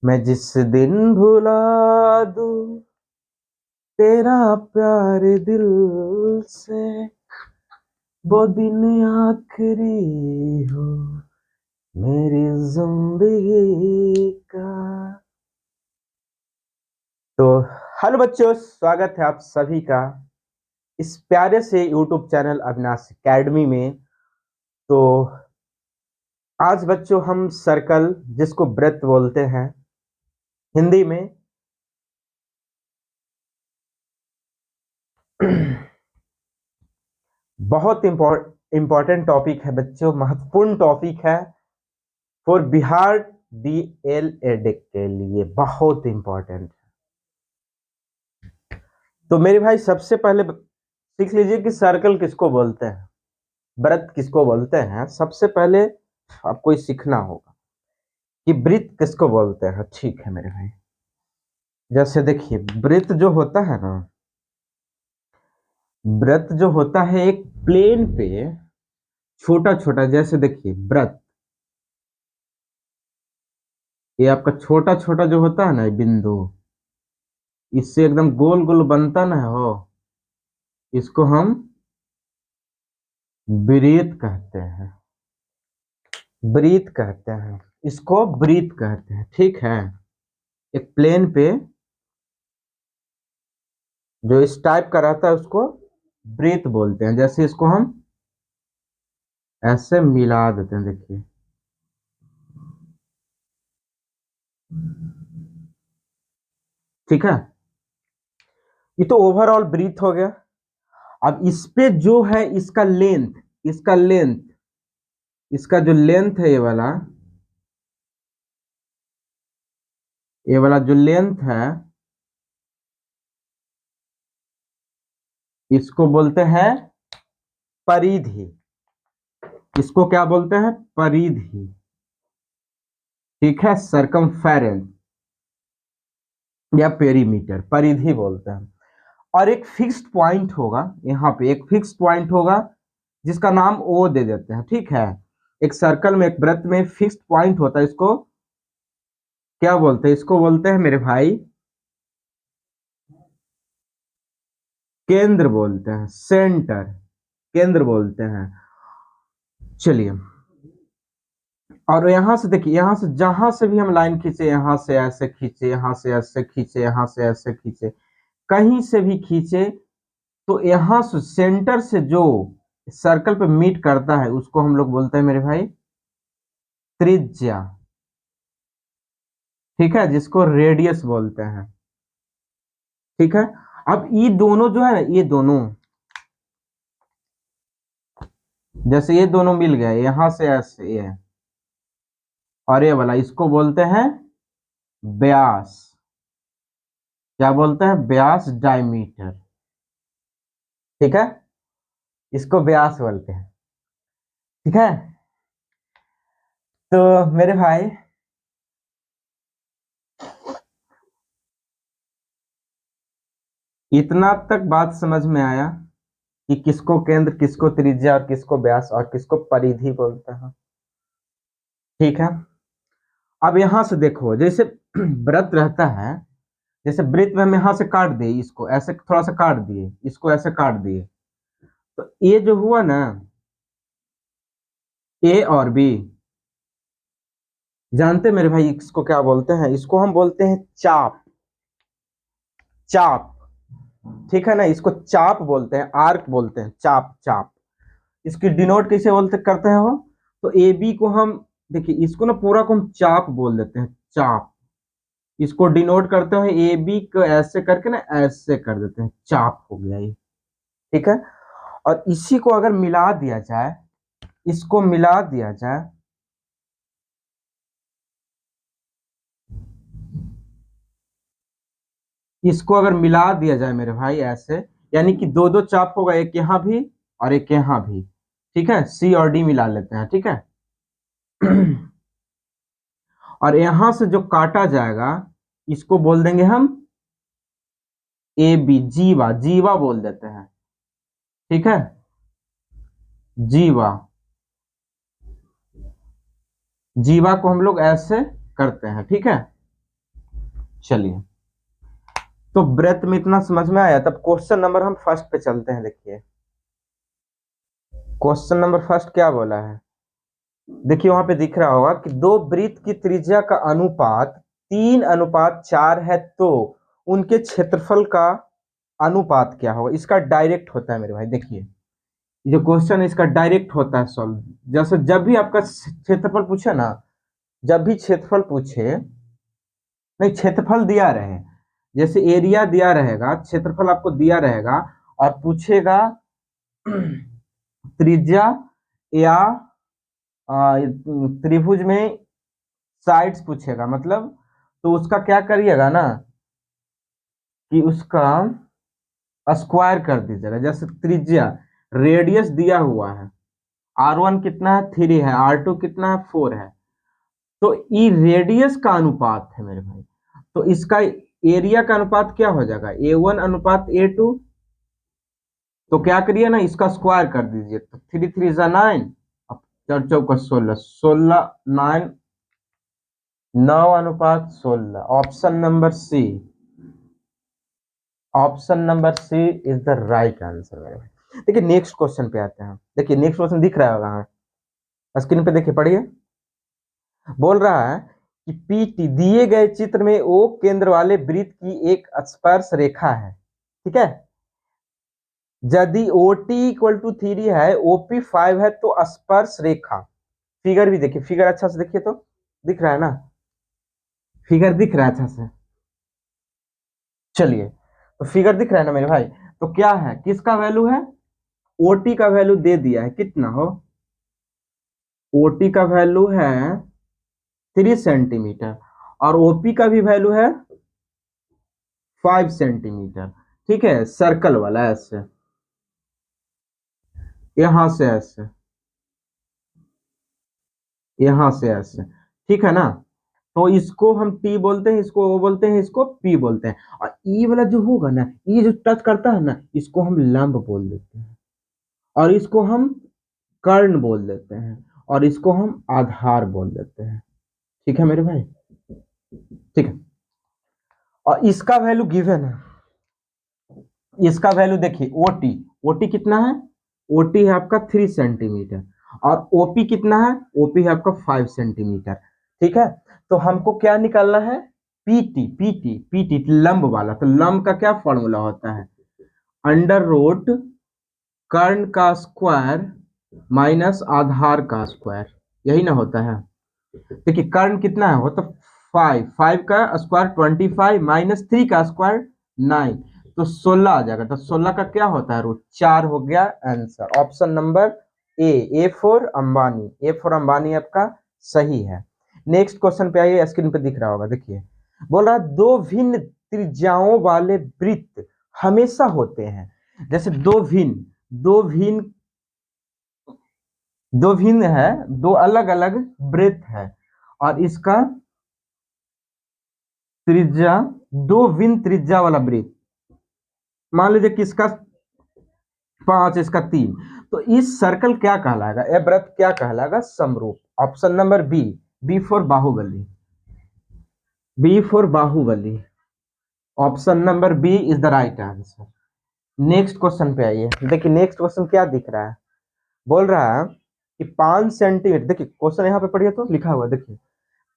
मैं जिस दिन भुला दूं तेरा प्यार दिल से, वो दिन आखिरी हो मेरी जिंदगी का। तो हेलो बच्चों, स्वागत है आप सभी का इस प्यारे से यूट्यूब चैनल अविनाश एकेडमी में। तो आज बच्चों हम सर्कल, जिसको वृत्त बोलते हैं हिंदी में, बहुत इंपॉर्टेंट टॉपिक है बच्चों, महत्वपूर्ण टॉपिक है फॉर बिहार डीएलएड के लिए, बहुत इंपॉर्टेंट। तो मेरे भाई सबसे पहले सीख लीजिए कि सर्कल किसको बोलते हैं, वृत्त किसको बोलते हैं। सबसे पहले आपको ये सीखना होगा कि वृत्त किसको बोलते हैं। ठीक है मेरे भाई, जैसे देखिए वृत्त जो होता है ना, वृत्त जो होता है एक प्लेन पे छोटा छोटा, जैसे देखिए वृत्त, ये आपका छोटा छोटा जो होता है ना ये बिंदु, इससे एकदम गोल गोल बनता ना हो, इसको हम वृत्त कहते हैं। वृत्त कहते हैं, इसको वृत्त कहते हैं। ठीक है, एक प्लेन पे जो इस टाइप का रहता है उसको वृत्त बोलते हैं। जैसे इसको हम ऐसे मिला देते हैं, देखिए ठीक है, ये तो ओवरऑल वृत्त हो गया। अब इस पे जो है इसका लेंथ, इसका लेंथ, इसका जो लेंथ है ये वाला जो लेंथ है, इसको बोलते हैं परिधि। इसको क्या बोलते हैं? परिधि। ठीक है, सरकमफेरेंस या पेरीमीटर, परिधि बोलते हैं। और एक फिक्स्ड पॉइंट होगा, यहाँ पे एक फिक्स्ड पॉइंट होगा जिसका नाम ओ दे देते हैं। ठीक है, एक सर्कल में, एक वृत्त में फिक्स्ड पॉइंट होता है, इसको क्या बोलते हैं? इसको बोलते हैं मेरे भाई केंद्र बोलते हैं, सेंटर, केंद्र बोलते हैं। चलिए, और यहां से देखिए, यहां से जहां से भी हम लाइन खींचे, यहां से ऐसे खींचे, यहां से ऐसे खींचे, यहां से ऐसे खींचे, कहीं से भी खींचे, तो यहां से सेंटर से जो सर्कल पे मीट करता है उसको हम लोग बोलते हैं मेरे भाई त्रिज्या। ठीक है, जिसको रेडियस बोलते हैं। ठीक है, अब ये दोनों जो है ना, ये दोनों, जैसे ये दोनों मिल गए यहां से ऐसे, ये और ये वाला, इसको बोलते हैं व्यास। क्या बोलते हैं? व्यास, डायमीटर। ठीक है, इसको व्यास बोलते हैं। ठीक है, तो मेरे भाई इतना तक बात समझ में आया कि किसको केंद्र, किसको त्रिज्या, और किसको व्यास, और किसको परिधि बोलते हैं। ठीक है, अब यहां से देखो, जैसे वृत्त रहता है, जैसे वृत्त में हम यहां से काट दिए, इसको ऐसे थोड़ा सा काट दिए, इसको ऐसे काट दिए, तो ये जो हुआ ना, ए और बी, जानते मेरे भाई इसको क्या बोलते हैं? इसको हम बोलते हैं चाप। चाप, ठीक है ना, इसको चाप बोलते हैं, आर्क बोलते हैं, चाप चाप। इसकी डिनोट कैसे बोलते करते हैं वो? तो ए बी को हम, देखिए इसको ना पूरा को हम चाप बोल देते हैं, चाप। इसको डिनोट करते हैं ए बी को ऐसे करके ना, ऐसे कर देते हैं, चाप हो गया ये। ठीक है, और इसी को अगर मिला दिया जाए, इसको मिला दिया जाए, इसको अगर मिला दिया जाए मेरे भाई ऐसे, यानी कि दो दो चाप होगा, एक यहां भी और एक यहां भी। ठीक है, सी और डी मिला लेते हैं। ठीक है, और यहां से जो काटा जाएगा इसको बोल देंगे हम ए बी, जीवा, जीवा बोल देते हैं। ठीक है, जीवा, जीवा को हम लोग ऐसे करते हैं। ठीक है, चलिए, तो ब्रेथ में इतना समझ में आया। तब क्वेश्चन नंबर हम फर्स्ट पे चलते हैं। देखिए क्वेश्चन नंबर फर्स्ट क्या बोला है, देखिए वहां पे दिख रहा होगा कि दो वृत्त की त्रिज्या का अनुपात 3:4 है, तो उनके क्षेत्रफल का अनुपात क्या होगा। इसका डायरेक्ट होता है मेरे भाई। देखिए जो क्वेश्चन है इसका डायरेक्ट होता है सॉल्व। जैसे जब भी आपका क्षेत्रफल पूछे ना, जब भी क्षेत्रफल पूछे, नहीं क्षेत्रफल दिया रहे, जैसे एरिया दिया रहेगा, क्षेत्रफल आपको दिया रहेगा और पूछेगा त्रिज्या या त्रिभुज में साइड्स पूछेगा, मतलब तो उसका क्या करिएगा ना कि उसका स्क्वायर कर दीजिएगा। जैसे त्रिज्या, रेडियस दिया हुआ है, R1 कितना है 3 है, R2 कितना है 4 है, तो ई रेडियस का अनुपात है मेरे भाई। तो इसका एरिया का अनुपात क्या हो जाएगा, A1:A2। तो क्या करिए ना इसका स्क्वायर कर दीजिए, तो 3 3 9, अब 4 4 16, 16 9, 9:16। Option number C, option number C is the right answer मेरे भाई। देखिए नेक्स्ट क्वेश्चन पे आते हैं। देखिए नेक्स्ट क्वेश्चन दिख रहा होगा स्क्रीन पे, देखिए पढ़िए। बोल रहा है कि पीटी दिए गए चित्र में ओ केंद्र वाले वृत्त की एक स्पर्श रेखा है, ठीक है। यदि OT = 3 है, OP 5 है, तो स्पर्श रेखा, फिगर भी देखिए, फिगर अच्छा से देखिए तो दिख रहा है ना, फिगर दिख रहा है अच्छा से। चलिए तो फिगर दिख रहा है ना मेरे भाई, तो क्या है, किसका वैल्यू है, OT का वैल्यू दे दिया है, कितना हो, OT का वैल्यू है 3 सेंटीमीटर और OP का भी वैल्यू है 5 सेंटीमीटर, ठीक है। सर्कल वाला ऐसे, यहां से ऐसे, यहां से ऐसे, ठीक है ना। तो इसको हम टी बोलते हैं, इसको ओ बोलते हैं, इसको पी बोलते हैं। और ई वाला जो होगा ना, ये जो टच करता है ना, इसको हम लंब बोल देते हैं, और इसको हम कर्ण बोल देते हैं, और इसको हम आधार बोल देते हैं, ठीक है मेरे भाई, ठीक है। और इसका वैल्यू गिवन है, इसका वैल्यू देखिए, ओटी, ओटी कितना है, ओटी है आपका 3 सेंटीमीटर, और ओपी कितना है, ओपी है आपका 5 सेंटीमीटर, ठीक है। तो हमको क्या निकालना है, पीटी, पीटी, पीटी लंब वाला। तो लंब का क्या फॉर्मूला होता है, अंडर रूट कर्ण का स्क्वायर माइनस आधार का स्क्वायर, यही ना होता है। देखिए कर्ण कितना है, वो तो 5, 5 का स्क्वायर 25 माइनस 3 का स्क्वायर 9, तो 16 आ जाएगा। तो 16 का क्या होता है, रूट 4 हो गया answer. Option number A for Ambani, A for Ambani आपका सही है। नेक्स्ट क्वेश्चन पे आइए, स्क्रीन पे दिख रहा होगा, देखिए। बोल रहा है दो भिन्न त्रिज्याओं वाले वृत्त हमेशा होते हैं। जैसे दो भिन्न है, दो अलग अलग वृत्त है, और इसका त्रिज्या, दो भिन्न त्रिज्या वाला वृत्त, मान लीजिए कि इसका 5, इसका 3, तो इस सर्कल क्या कहलाएगा, यह वृत्त क्या कहलाएगा, समरूप। Option number B, B for Baahubali, B for Baahubali, option number B is the right answer. Next question पे आइए। देखिए नेक्स्ट क्वेश्चन क्या दिख रहा है, बोल रहा है कि 5 सेंटीमीटर, देखिए क्वेश्चन यहाँ पे पढ़िए तो लिखा हुआ देखिए,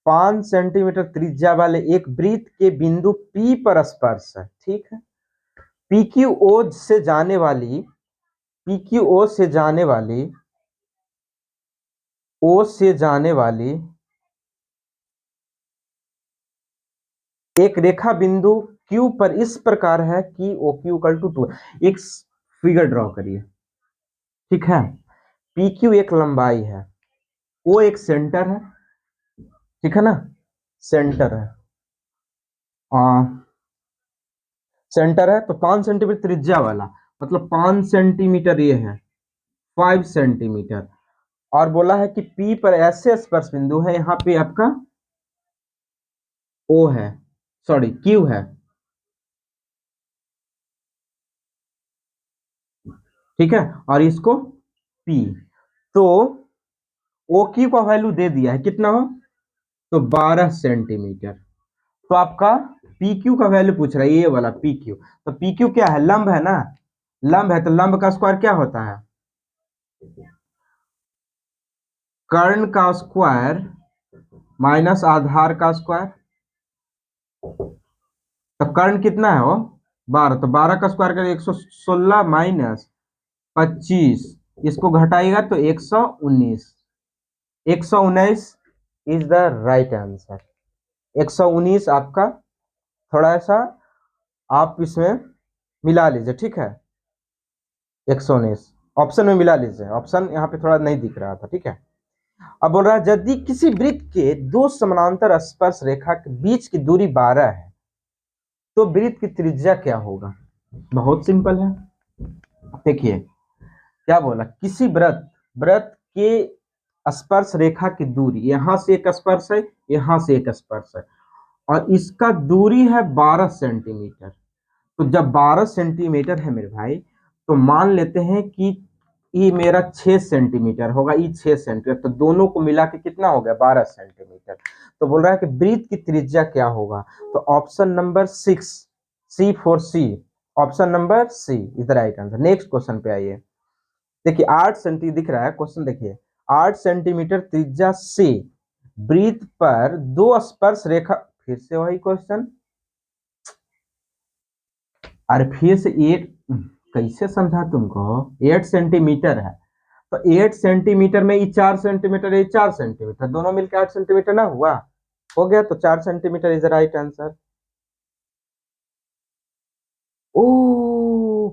5 सेंटीमीटर त्रिज्या वाले एक वृत्त के बिंदु P पर स्पर्श है, ठीक है। PQ से जाने वाली, PQ से जाने वाली, O से जाने वाली एक रेखा बिंदु Q पर इस प्रकार है कि OQ = 2। एक फिगर ड्रॉ करिए, ठीक है। PQ एक लंबाई है, O एक सेंटर है, ठीक है ना, सेंटर है, सेंटर है। तो 5 सेंटीमीटर त्रिज्या वाला, मतलब 5 सेंटीमीटर ये है, 5 सेंटीमीटर, और बोला है कि P पर ऐसे स्पर्श बिंदु है, यहाँ पे आपका O है, सॉरी Q है, ठीक है, और इसको P। तो OQ का वैल्यू दे दिया है, कितना हो, तो 12 सेंटीमीटर। तो आपका पी क्यू का वैल्यू पूछ रहा है, ये वाला पी क्यू। तो पी क्यू क्या है, लंब है ना, लंब है तो लंब का स्क्वायर क्या होता है, कर्ण का स्क्वायर माइनस आधार का स्क्वायर। तो कर्ण कितना है वो 12, तो 12 का स्क्वायर करें 116 माइनस 25, इसको घटाएगा तो 119, 119 इज द राइट आंसर। 119 आपका, थोड़ा सा आप इसमें मिला लीजिए, ठीक है, 119 ऑप्शन में मिला लीजिए, ऑप्शन यहाँ पे थोड़ा नहीं दिख रहा था, ठीक है। अब बोल रहा है यदि किसी वृत्त के दो समानांतर स्पर्श रेखा के बीच की दूरी 12 है तो वृत्त की त्रिज्या क्या होगा। बहुत सिंपल है, देखिए क्या बोला, किसी व्रत व्रत के स्पर्श रेखा की दूरी, यहां से एक स्पर्श है, यहां से एक स्पर्श है, और इसका दूरी है 12 सेंटीमीटर। तो जब 12 सेंटीमीटर है मेरे भाई, तो मान लेते हैं कि ये मेरा 6 सेंटीमीटर होगा, ये 6 सेंटीमीटर, तो दोनों को मिला के कितना हो गया 12 सेंटीमीटर। तो बोल रहा है कि वृत्त की त्रिज्या क्या होगा, तो option number 6, C for C, option number C is the right answer. Next question पे आइए, देखिए 8 सेंटीमीटर दिख रहा है क्वेश्चन, देखिए 8 सेंटीमीटर त्रिज्या से वृत्त पर दो स्पर्श रेखा, फिर से वही क्वेश्चन, अरे फिर से 8, कैसे समझा तुमको, 8 सेंटीमीटर है, तो 8 सेंटीमीटर में ये 4 सेंटीमीटर, ये 4 सेंटीमीटर, दोनों मिलकर 8 सेंटीमीटर ना हुआ, हो गया, तो 4 centimetre is the right answer. ओ,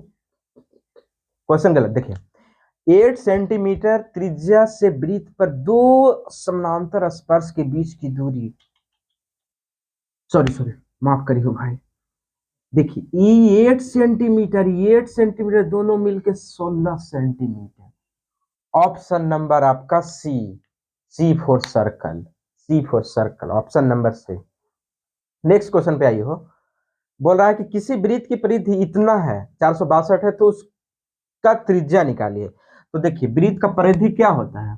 क्वेश्चन गलत, देखिए 8 सेंटीमीटर त्रिज्या से वृत्त पर दो समानांतर स्पर्श के बीच की दूरी, सॉरी सॉरी, माफ करिए भाई, देखिए ये 8 सेंटीमीटर, 8 सेंटीमीटर दोनों मिलके 16 सेंटीमीटर। ऑप्शन नंबर आपका C, C for circle, C for circle, option number C. Next question पे आइए हो, बोल रहा है कि किसी वृत्त की परिधि इतना है 462 है, तो उसका त्रिज्या निकालिए। तो देखिए वृत्त का परिधि क्या होता है,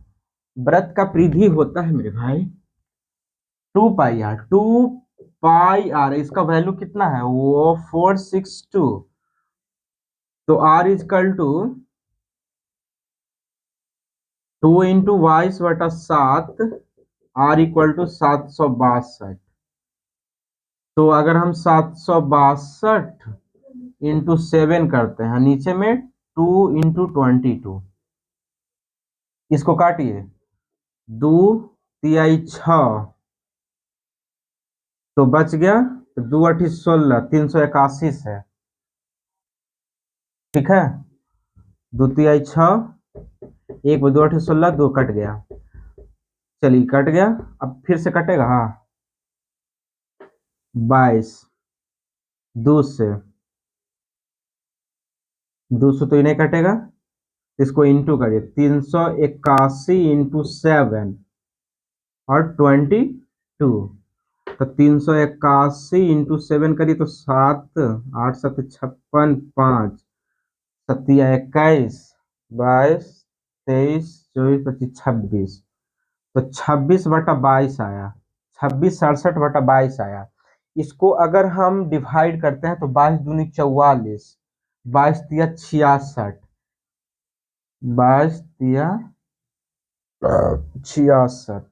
वृत्त का परिधि होता है मेरे भाई 2 पाई आर, 2 पाई आर, इसका वैल्यू कितना है वो 462, तो आर इज कल टू 2 × 22/7, आर इक्वल टू 762। तो अगर हम 762 × 7 करते हैं, नीचे में 2 × 22, इसको काटिए, 2 × 6, तो बच गया, तो 2 × 8 = 16, 381 है, ठीक है, 2 × 6, 1 × 2 = 16, 2 कट गया, चलिए कट गया, अब फिर से कटेगा, हाँ 22, 2 से तो इन्हें कटेगा, इसको इंटू करिए, 381 × 7 और 22, तो 381 × 7 करिए तो 7, 8 7 56, 5 7 21, 22, 23, 24, 25, 26, तो 26/22 आया, 26 67/22 आया। इसको अगर हम डिवाइड करते हैं तो 22 दूनी 44, 22 तिया 66, 22 तिया 66,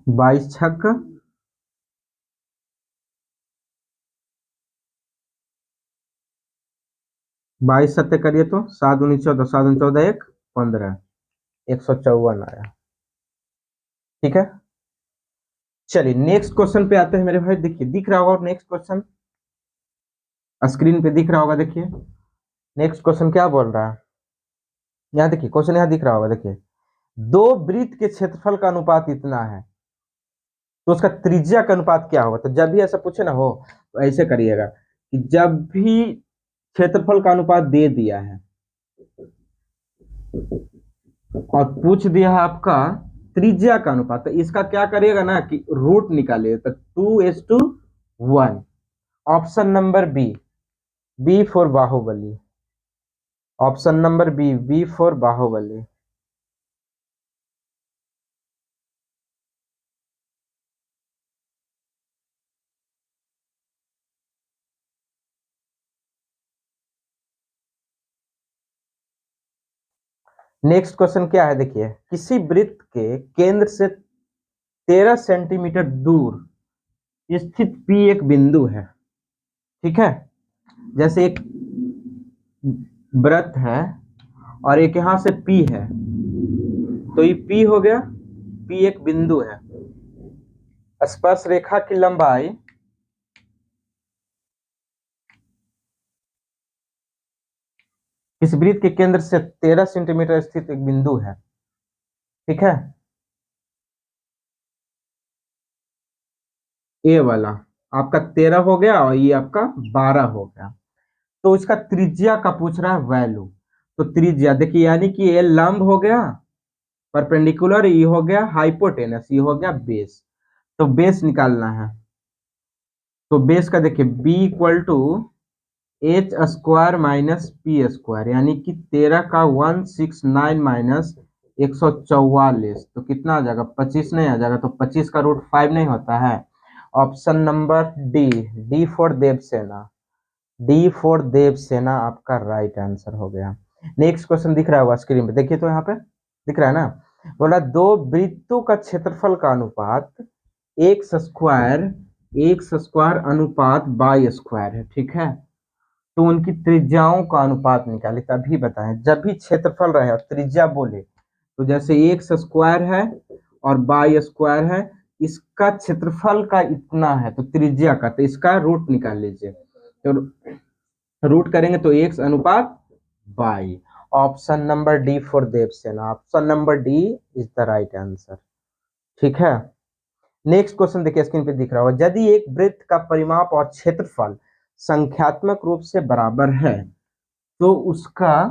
22 छक्का 22 सत्ते करिए तो 7 दूनी 14, 7 दूनी 14, 1 15, 154 आया, ठीक है। चलिए नेक्स्ट क्वेश्चन पे आते हैं मेरे भाई, देखिए दिख रहा होगा नेक्स्ट क्वेश्चन, स्क्रीन पे दिख रहा होगा, देखिए नेक्स्ट क्वेश्चन क्या बोल रहा है, यहाँ देखिए क्वेश्चन यहाँ दिख रहा होगा, देखिए दो वृत्त के क्षेत्रफल का अनुपात इतना है, तो उसका त्रिज्या का अनुपात क्या होगा। तो जब भी ऐसा पूछे ना हो तो ऐसे करिएगा कि जब भी क्षेत्रफल का अनुपात दे दिया है और पूछ दिया है आपका त्रिज्या का अनुपात, तो इसका क्या करिएगा ना कि रूट निकालिए, तो 2:1, option number B, B for Baahubali, option number B, B for Baahubali. Next question क्या है, देखिए किसी वृत्त के केंद्र से 13 सेंटीमीटर दूर स्थित P एक बिंदु है, ठीक है। जैसे एक वृत्त है और एक यहां से P है, तो ये P हो गया, P एक बिंदु है। स्पर्श रेखा की लंबाई इस वृत्त के केंद्र से 13 सेंटीमीटर स्थित एक बिंदु है, ठीक है। ए वाला आपका 13 हो गया और ये आपका 12 हो गया। तो इसका त्रिज्या का पूछ रहा है वैल्यू। तो त्रिज्या देखिए, यानी कि ये लंब हो गया, परपेंडिकुलर ये हो गया, हाइपोटेनस ये हो गया बेस। तो बेस निकालना है, तो बेस का देखिए b equal to H square minus P square, यानी कि 13 का 169 माइनस 144, तो कितना आ जाएगा, 25 नहीं आ जाएगा, तो 25 का रूट 5 नहीं होता है। Option number D, D for Devasena, D for Devasena आपका राइट आंसर हो गया। नेक्स्ट क्वेश्चन दिख रहा होगा स्क्रीन पे, देखिए तो यहाँ पे दिख रहा है ना। बोला दो वृत्तों का क्षेत्रफल का अनुपात एक्स स्क्वायर अनुपात बाई स्क्वायर है, ठीक है। तो उनकी त्रिज्याओं का अनुपात निकाले, तभी बताएं। जब भी क्षेत्रफल रहे और त्रिज्या बोले, तो जैसे एक्स स्क्वायर है और बाई स्क्वायर है, इसका क्षेत्रफल का इतना है तो त्रिज्या का, तो इसका रूट निकाल लीजिए। तो रूट करेंगे तो एक्स अनुपात Y. Option number D for Devasena, option number D is the right answer, ठीक है। नेक्स्ट क्वेश्चन देखिए स्क्रीन पे दिख रहा होगा, यदि एक वृत्त का परिमाप और क्षेत्रफल संख्यात्मक रूप से बराबर है तो उसका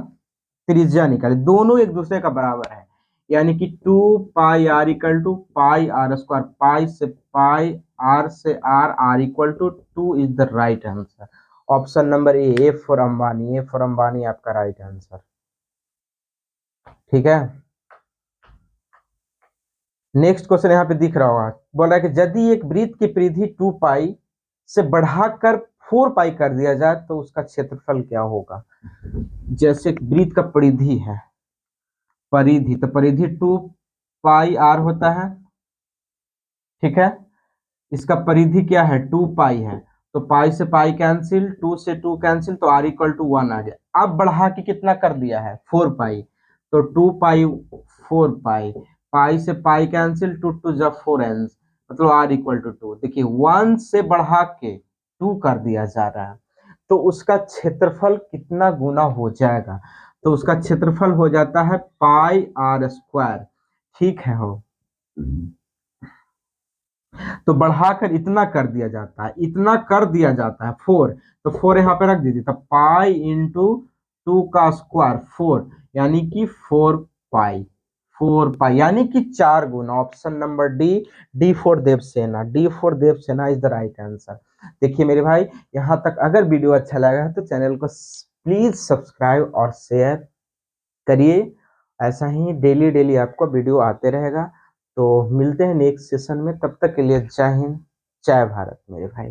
त्रिज्या निकाले। दोनों एक दूसरे का बराबर है, यानी कि 2 pi R equal to pi R square, pi से पाई आर से R equal to 2 is the right answer. Option number A for Ambani, A for Ambani आपका राइट आंसर, ठीक है। नेक्स्ट क्वेश्चन यहाँ पे दिख रहा होगा, बोल रहा है कि यदि एक वृत्त की परिधि 2 पाई से बढ़ाकर 4 पाई कर दिया जाए तो उसका क्षेत्रफल क्या होगा। जैसे वृत्त का परिधि है, परिधि तो परिधि 2 पाई आर होता है, ठीक है। इसका परिधि क्या है, 2 पाई है, तो पाई से पाई कैंसिल, 2 से 2 कैंसिल, तो आर इक्वल टू 1 आ गया। अब बढ़ा के कितना कर दिया है, 4 पाई, तो 2 पाई 4 पाई, पाई से पाई कैंसिल, 2 2 जा 4 मतलब आर इक्वल टू 2। देखिए 1 से बढ़ा के 2 कर दिया जा रहा है, तो उसका क्षेत्रफल कितना गुना हो जाएगा, तो उसका क्षेत्रफल हो जाता है पाई आर स्क्वायर, ठीक है हो। तो बढ़ाकर इतना कर दिया जाता है, इतना कर दिया जाता है 4, तो 4 यहाँ पे रख दीजिए, तो पाई इंटू 2 का स्क्वायर 4, यानी कि 4 पाई, 4 पाई यानी कि 4 गुना। Option number D, D for Devasena, D for Devsena is the right answer. देखिए मेरे भाई, यहाँ तक अगर वीडियो अच्छा लगा है तो चैनल को प्लीज सब्सक्राइब और शेयर करिए। ऐसा ही डेली डेली आपको वीडियो आते रहेगा। तो मिलते हैं नेक्स्ट सेशन में, तब तक के लिए जय हिंद, जय भारत मेरे भाई।